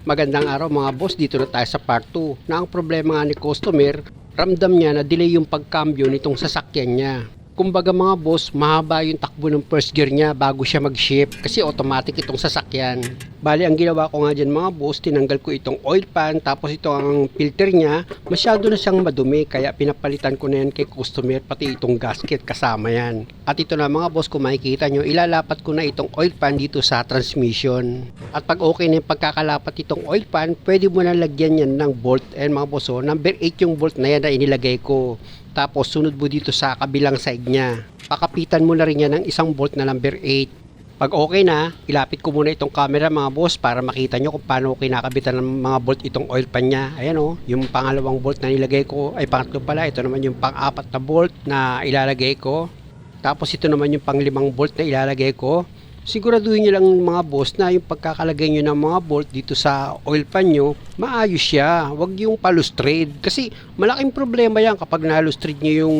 Magandang araw mga boss, dito na tayo sa part 2 na ang problema nga ni customer, ramdam niya na delay yung pagkambyo nitong sasakyan niya. Kumbaga mga boss, mahaba yung takbo ng first gear niya bago siya mag-shift kasi automatic itong sasakyan. Bali, ang ginawa ko nga dyan mga boss, tinanggal ko itong oil pan, tapos ito ang filter niya, masyado na siyang madumi kaya pinapalitan ko na yan kay customer, pati itong gasket kasama yan. At ito na mga boss, kung makikita nyo, ilalapat ko na itong oil pan dito sa transmission. At pag okay na yung pagkakalapat itong oil pan, pwede mo na lagyan yan ng bolt. And mga boss, number 8 yung bolt na yan na inilagay ko. Tapos sunod mo dito sa kabilang side niya. Pakapitan mo na rin yan ng isang bolt na number 8. Pag okay na, ilapit ko muna itong camera mga boss para makita nyo kung paano kinakabitan ng mga bolt itong oil pan niya. Ayan o, yung pangalawang bolt na nilagay ko, ay pangatlo pala, ito naman yung pang-apat na bolt na ilalagay ko. Tapos ito naman yung pang-limang bolt na ilalagay ko. Siguraduhin nyo lang mga boss na yung pagkakalagay nyo ng mga bolt dito sa oil pan nyo, maayos siya. Huwag yung palustrade. Kasi malaking problema yan kapag nalustrade nyo yung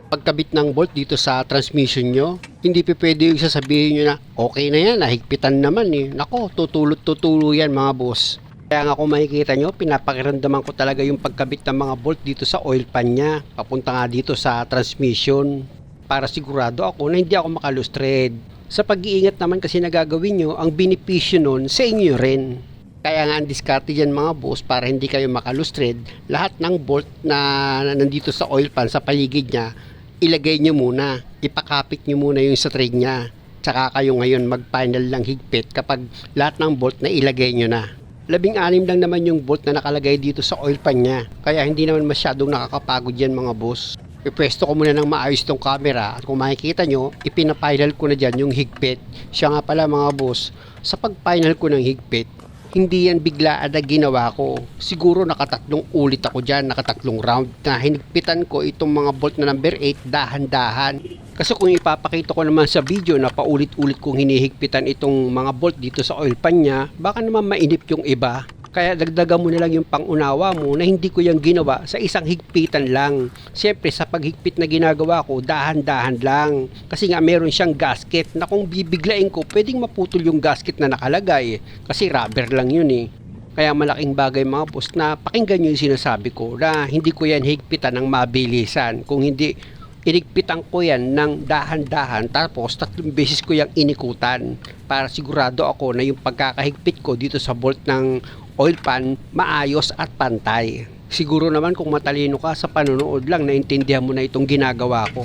pagkabit ng bolt dito sa transmission nyo. Hindi pwede yung sasabihin nyo na okay na yan, nahigpitan naman eh. Nako, tutulot-tutulo yan mga boss. Kaya nga kung makikita nyo, pinapakiramdaman ko talaga yung pagkabit ng mga bolt dito sa oil pan nya. Papunta nga dito sa transmission. Para sigurado ako na hindi ako makalustrade. Sa pag-iingat naman kasi na gagawin nyo, ang benepisyo nun sa inyo rin. Kaya nga ang diskarte dyan mga boss, para hindi kayo makalustrade, lahat ng bolt na nandito sa oil pan sa paligid nya, ilagay nyo muna, ipakapit nyo muna yung sa thread nya. Tsaka kayo ngayon mag-final lang higpit kapag lahat ng bolt na ilagay nyo na. 16 lang naman yung bolt na nakalagay dito sa oil pan nya, kaya hindi naman masyadong nakakapagod yan mga boss. Ipwesto ko muna ng maayos itong camera at kung makikita nyo, ipinafinal ko na dyan yung higpit. Siya nga pala mga boss, sa pag-final ko ng higpit, hindi yan biglaan na ginawa ko. Siguro nakatatlong ulit ako dyan, nakatatlong round na hinigpitan ko itong mga bolt na number 8 dahan-dahan. Kasi kung ipapakita ko naman sa video na paulit-ulit kong hinihigpitan itong mga bolt dito sa oil pan nya, baka naman mainip yung iba. Kaya dagdagan mo na lang yung pangunawa mo na hindi ko yung ginawa sa isang higpitan lang. Siyempre sa paghigpit na ginagawa ko, dahan-dahan lang. Kasi nga meron siyang gasket na kung bibiglain ko, pwedeng maputol yung gasket na nakalagay. Kasi rubber lang yun eh. Kaya malaking bagay mga boss na pakinggan nyo yung sinasabi ko na hindi ko yan higpitan ng mabilisan. Kung hindi, inigpitan ko yan ng dahan-dahan tapos 3 beses ko yung inikutan para sigurado ako na yung pagkakahigpit ko dito sa bolt ng oil pan maayos at pantay. Siguro naman kung matalino ka sa panonood lang, naintindihan mo na itong ginagawa ko.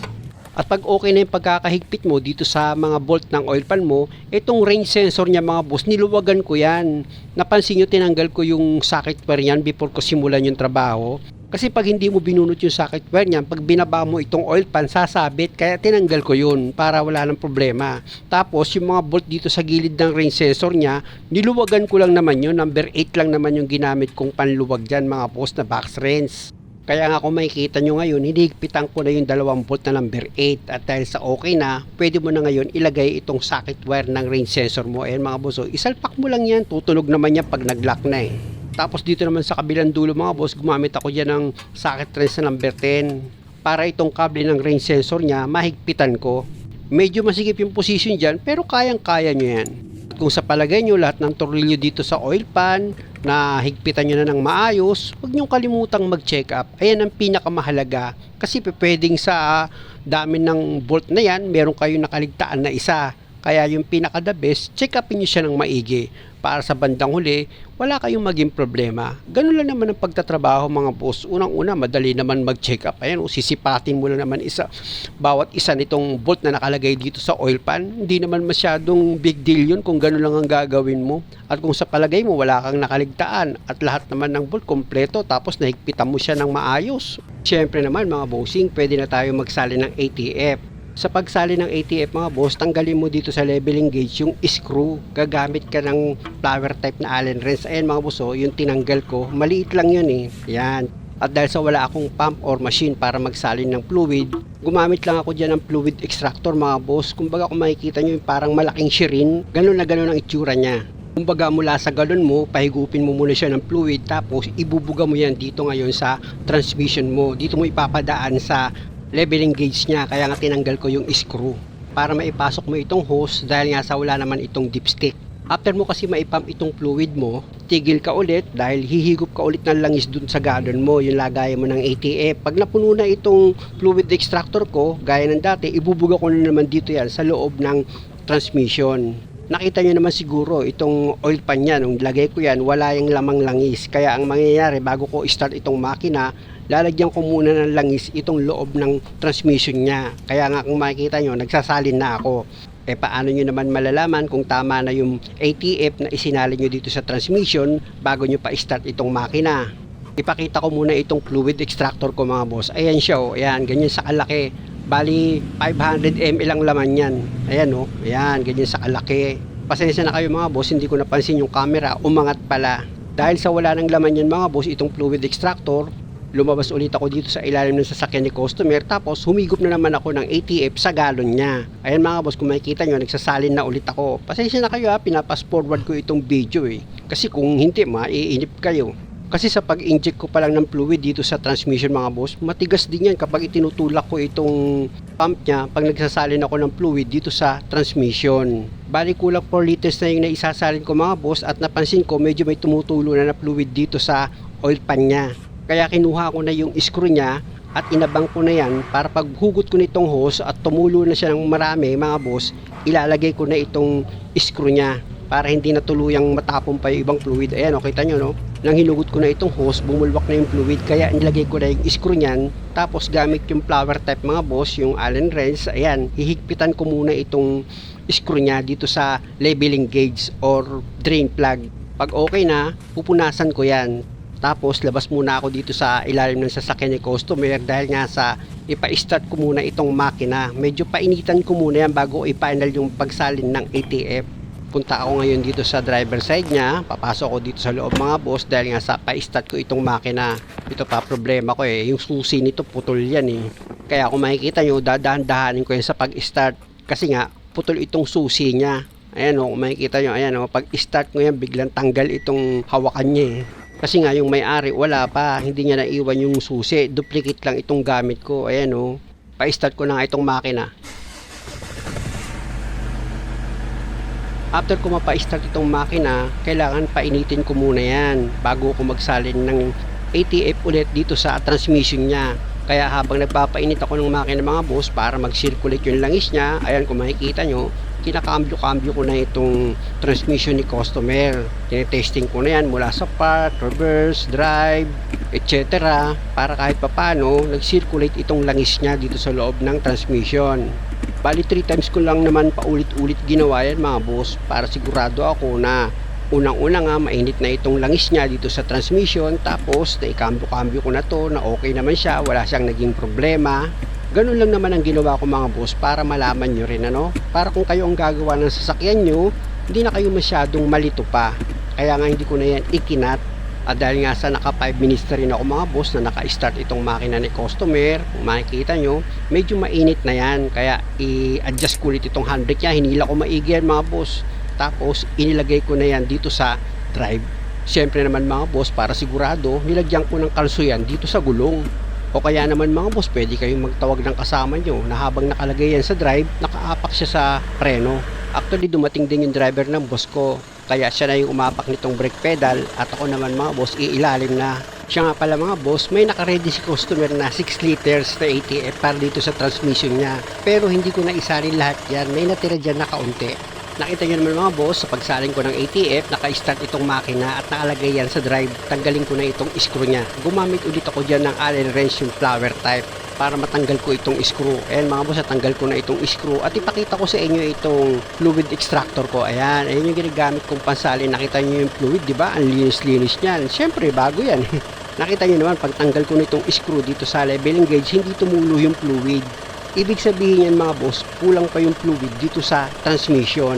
At pag okay na yung pagkakahigpit mo dito sa mga bolt ng oil pan mo, itong range sensor niya mga boss, niluwagan ko yan. Napansin nyo, tinanggal ko yung socket wire yan before ko simulan yung trabaho. Kasi pag hindi mo binunot yung socket wire niyan, pag binaba mo itong oil pan, sasabit. Kaya tinanggal ko yun para wala ng problema. Tapos yung mga bolt dito sa gilid ng range sensor niya, niluwagan ko lang naman yun. Number 8 lang naman yung ginamit kong panluwag dyan mga boss na box wrench. Kaya nga kung makikita nyo ngayon, hinihigpitan ko na yung 2 bolt na number 8. At dahil sa okay na, pwede mo na ngayon ilagay itong socket wire ng range sensor mo. Ayan mga boss, isalpak mo lang yan. Tutunog naman yan pag nag-lock na eh. Tapos dito naman sa kabilang dulo mga boss, gumamit ako dyan ng socket wrench na number 10 para itong kable ng range sensor niya mahigpitan ko. Medyo masikip yung position dyan pero kayang-kaya nyo yan. At kung sa palagay nyo lahat ng tornilyo dito sa oil pan na higpitan nyo na ng maayos, huwag nyo kalimutang mag-check up. Ayan ang pinakamahalaga kasi pwedeng sa dami ng bolt na yan meron kayong nakaligtaan na isa. Kaya yung pinaka the best, check upin nyo siya ng maigi para sa bandang huli, wala kayong maging problema. Ganun lang naman ang pagtatrabaho mga boss. Unang-una, madali naman mag-check up. Ayan, sisipatin mo lang naman bawat isa nitong bolt na nakalagay dito sa oil pan. Hindi naman masyadong big deal yun kung ganun lang ang gagawin mo. At kung sa palagay mo, wala kang nakaligtaan at lahat naman ng bolt kompleto tapos nahigpitan mo siya ng maayos. Siyempre naman mga bossing, pwede na tayo magsali ng ATF. Sa pagsali ng ATF mga boss, tanggalin mo dito sa leveling gauge yung screw. Gagamit ka ng flower type na Allen wrench. Ayan mga boss, yung tinanggal ko. Maliit lang yun eh. Yan. At dahil sa wala akong pump or machine para magsalin ng fluid, gumamit lang ako dyan ng fluid extractor mga boss. Kumbaga kung makikita nyo yung parang malaking shirin, ganun na ganun ang itsura niya. Kumbaga mula sa galon mo, pahigupin mo muna siya ng fluid tapos ibubuga mo yan dito ngayon sa transmission mo. Dito mo ipapadaan sa leveling gauge niya, kaya nga tinanggal ko yung screw para maipasok mo itong hose dahil nga sa wala naman itong dipstick. After mo kasi maipump itong fluid mo, tigil ka ulit dahil hihigop ka ulit ng langis dun sa gallon mo, yung lagayan mo ng ATF. Pag napuno na itong fluid extractor ko, gaya ng dati, ibubuga ko na naman dito yan sa loob ng transmission. Nakita nyo naman siguro itong oil pan niya, nung lagay ko yan, wala yung lamang langis. Kaya ang mangyayari, bago ko start itong makina, lalagyan ko muna ng langis itong loob ng transmission niya. Kaya nga kung makikita nyo, nagsasalin na ako. Paano nyo naman malalaman kung tama na yung ATF na isinalin nyo dito sa transmission bago nyo pa start itong makina? Ipakita ko muna itong fluid extractor ko mga boss. Ayan siya oh, ayan, ganyan sa kalaki. Bali 500 ml ang laman yan. Ayan oh, ayan, ganyan sa kalaki. Pasensya na kayo mga boss, hindi ko napansin yung camera, umangat pala. Dahil sa wala ng laman yan mga boss, itong fluid extractor, lumabas ulit ako dito sa ilalim ng sasakyan ni customer, tapos humigop na naman ako ng ATF sa galon niya. Ayan mga boss, kung makikita nyo, nagsasalin na ulit ako. Pasensya na kayo ha, pinapass forward ko itong video kasi kung hindi, maiinip kayo. Kasi sa pag-inject ko pa lang ng fluid dito sa transmission mga boss, matigas din yan kapag itinutulak ko itong pump niya pag nagsasalin ako ng fluid dito sa transmission. Bali kulang 4 liters na yung naisasalin ko mga boss, at napansin ko medyo may tumutulo na fluid dito sa oil pan niya. Kaya kinuha ko na yung screw niya at inabang ko na yan para pag hugot ko nitong hose at tumulo na siya ng marami mga boss, ilalagay ko na itong screw niya para hindi na tuluyang matapon pa yung ibang fluid. Ayan, kita nyo no? Nang hinugot ko na itong hose, bumulwak na yung fluid, kaya nilagay ko na yung screw niyan. Tapos gamit yung flower type mga boss, yung Allen wrench, ayan, hihigpitan ko muna itong screw niya dito sa leveling gauge or drain plug. Pag okay na, pupunasan ko yan. Tapos labas muna ako dito sa ilalim ng sasakyan ni customer dahil nga sa ipa-start ko muna itong makina. Medyo painitan ko muna yan bago i-final yung pagsalin ng ATF. Punta ako ngayon dito sa driver side niya. Papasok ako dito sa loob mga boss dahil nga sa pa-start ko itong makina. Ito pa problema ko yung susi nito putol yan Kaya kung makikita nyo, dadahan-dahanin ko yan sa pag-start. Kasi nga, putol itong susi niya. Ayan kung makikita nyo, ayan pag-start ko yan, biglang tanggal itong hawakan niya Kasi nga yung may-ari wala pa, hindi niya naiwan yung susi, duplicate lang itong gamit ko. Ayan pa-start ko na nga itong makina. After ko mapa-start itong makina, kailangan painitin ko muna yan bago ko magsalin ng ATF ulit dito sa transmission niya. Kaya habang nagpapainit ako ng makina mga boss para mag-circulate yung langis niya, ayan kung makikita nyo, kinakambyo-kambyo ko na itong transmission ni customer. Tinetesting ko na yan mula sa park, reverse, drive, etc. para kahit papano nag-circulate itong langis niya dito sa loob ng transmission. Bali 3 times ko lang naman paulit-ulit ginawa yan mga boss para sigurado ako na unang-una nga mainit na itong langis niya dito sa transmission, tapos naikambyo-kambyo ko na to na okay naman siya, wala siyang naging problema. Ganun lang naman ang ginawa ko mga boss para malaman nyo rin para kung kayo ang gagawa ng sasakyan nyo, hindi na kayo masyadong malito pa. Kaya nga hindi ko na yan ikinat dahil nga sa naka 5 minutes na rin ako mga boss na naka-start itong makina ni customer. Kung makikita nyo, medyo mainit na yan, kaya i-adjust ko ulit itong handbrake niya, hinila ko maigi yan mga boss. Tapos inilagay ko na yan dito sa drive. Siyempre naman mga boss, para sigurado, nilagyan ko ng kalso yan dito sa gulong. O kaya naman mga boss, pwede kayong magtawag ng kasama nyo na habang nakalagay yan sa drive, nakaapak siya sa preno. Actually, dumating din yung driver ng boss ko, kaya siya na yung umapak nitong brake pedal at ako naman mga boss, iilalim na. Siya nga pala mga boss, may nakaredy si customer na 6 liters na ATF para dito sa transmission niya. Pero hindi ko na isalin lahat yan, may natira dyan na kaunti. Nakita nyo naman mga boss, sa pagsaling ko ng ATF, naka-start itong makina at nakalagay yan sa drive. Tanggalin ko na itong screw niya. Gumamit ulit ako dyan ng Allen wrench yung flower type para matanggal ko itong screw. Ayan mga boss, natanggal ko na itong screw at ipakita ko sa inyo itong fluid extractor ko. Ayan yung ginagamit kong pansalin. Nakita nyo yung fluid, di ba? Ang linis-linis niyan. Siyempre, bago yan. Nakita nyo naman, pag tanggal ko na itong screw dito sa leveling gauge, hindi tumulo yung fluid. Ibig sabihin yan mga boss, kulang pa yung fluid dito sa transmission.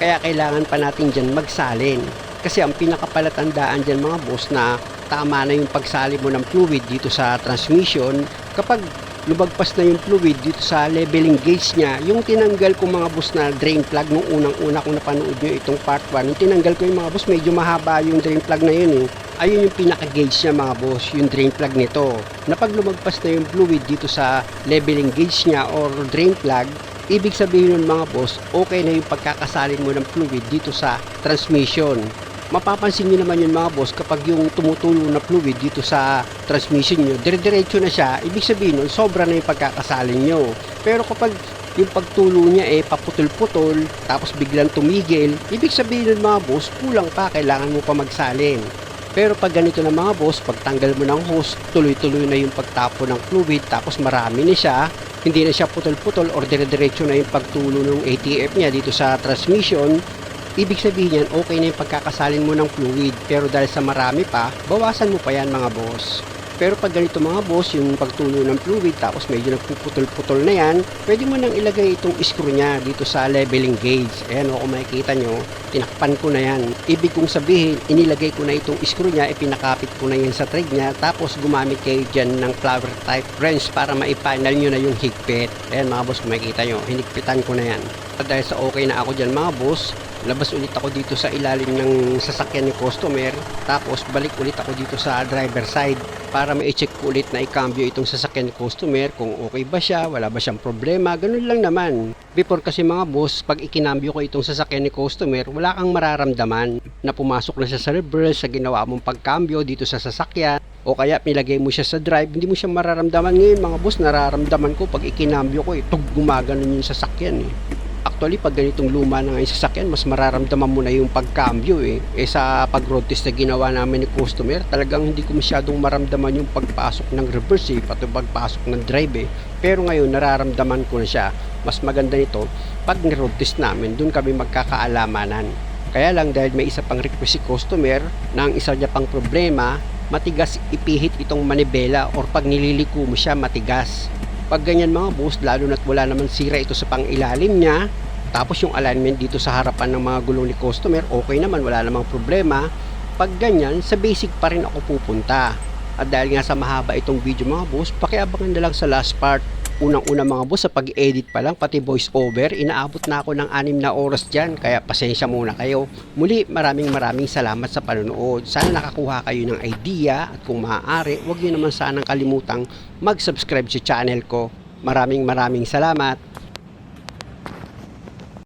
Kaya kailangan pa natin dyan magsalin. Kasi ang pinakapalatandaan dyan mga boss na tama na yung pagsali mo ng fluid dito sa transmission, kapag lumagpas na yung fluid dito sa leveling gauge niya, yung tinanggal ko mga boss na drain plug nung unang-una kung napanood nyo itong part 1, yung tinanggal ko yung mga boss, medyo mahaba yung drain plug na yun Ayun yung pinaka-gauge niya mga boss, yung drain plug nito. Na pag lumagpas na yung fluid dito sa leveling gauge niya or drain plug, Ibig sabihin nun mga boss, okay na yung pagkakasalin mo ng fluid dito sa transmission. Mapapansin nyo naman yun mga boss kapag yung tumutulo na fluid dito sa transmission nyo, dire-diretso na siya, ibig sabihin nun sobra na yung pagkakasalin nyo. Pero kapag yung pagtulo niya paputol-putol, tapos biglang tumigil, ibig sabihin nun mga boss, kulang pa, kailangan mo pa magsalin. Pero pag ganito na mga boss, pagtanggal mo ng hose, tuloy-tuloy na yung pagtapo ng fluid, tapos marami na siya, hindi na siya putol-putol or dire-diretso na yung pagtulo ng ATF niya dito sa transmission, ibig sabihin yan, okay na yung pagkakasalin mo ng fluid. Pero dahil sa marami pa, bawasan mo pa yan mga boss. Pero pag ganito mga boss, yung pagtulo ng fluid tapos medyo nagpuputol-putol na yan, pwede mo nang ilagay itong screw niya dito sa leveling gauge. Ayan o, kung makikita nyo, tinakpan ko na yan. Ibig kong sabihin, inilagay ko na itong screw niya, ipinakapit ko na yan sa thread niya, tapos gumamit kayo dyan ng flower type wrench para maipanal nyo na yung higpit. Ayan mga boss, kung makikita nyo, hinigpitan ko na yan. At dahil sa okay na ako dyan mga boss, labas ulit ako dito sa ilalim ng sasakyan ni customer, tapos balik ulit ako dito sa driver side para ma-check ko ulit na ikambyo itong sasakyan ni customer kung okay ba siya, wala ba siyang problema, ganun lang naman. Before kasi mga boss, pag ikinambyo ko itong sasakyan ni customer, wala kang mararamdaman na pumasok na siya sa reverse sa ginawa mong pagkambyo dito sa sasakyan, o kaya nilagay mo siya sa drive, hindi mo siya mararamdaman. Ngayon mga boss, nararamdaman ko pag ikinambyo ko, gumaganon yung sasakyan Actually, pag ganitong luma na nga yung sasakyan, mas mararamdaman mo na yung pagkambyo sa pag-road test na ginawa namin ni customer, talagang hindi ko masyadong maramdaman yung pagpasok ng reverse pati pagpasok ng drive Pero ngayon, nararamdaman ko na siya. Mas maganda nito, pag ni-road test namin, dun kami magkakaalamanan. Kaya lang dahil may isa pang request si customer, na ang isa niya pang problema, matigas ipihit itong manibela or pag nililiko mo siya, matigas. Pag ganyan mga boss, lalo na't wala naman sira ito sa pang-ilalim niya, tapos yung alignment dito sa harapan ng mga gulong ni customer, okay naman, wala namang problema. Pag ganyan, sa basic pa rin ako pupunta. At dahil nga sa mahaba itong video mga boss, pakiabangan na lang sa last part. Unang-una mga boss, sa pag-edit pa lang, pati voice over, inaabot na ako ng 6 na oras dyan, kaya pasensya muna kayo. Muli, maraming salamat sa panonood. Sana nakakuha kayo ng idea, at kung maaari, huwag nyo naman sanang kalimutang mag-subscribe sa channel ko. Maraming salamat.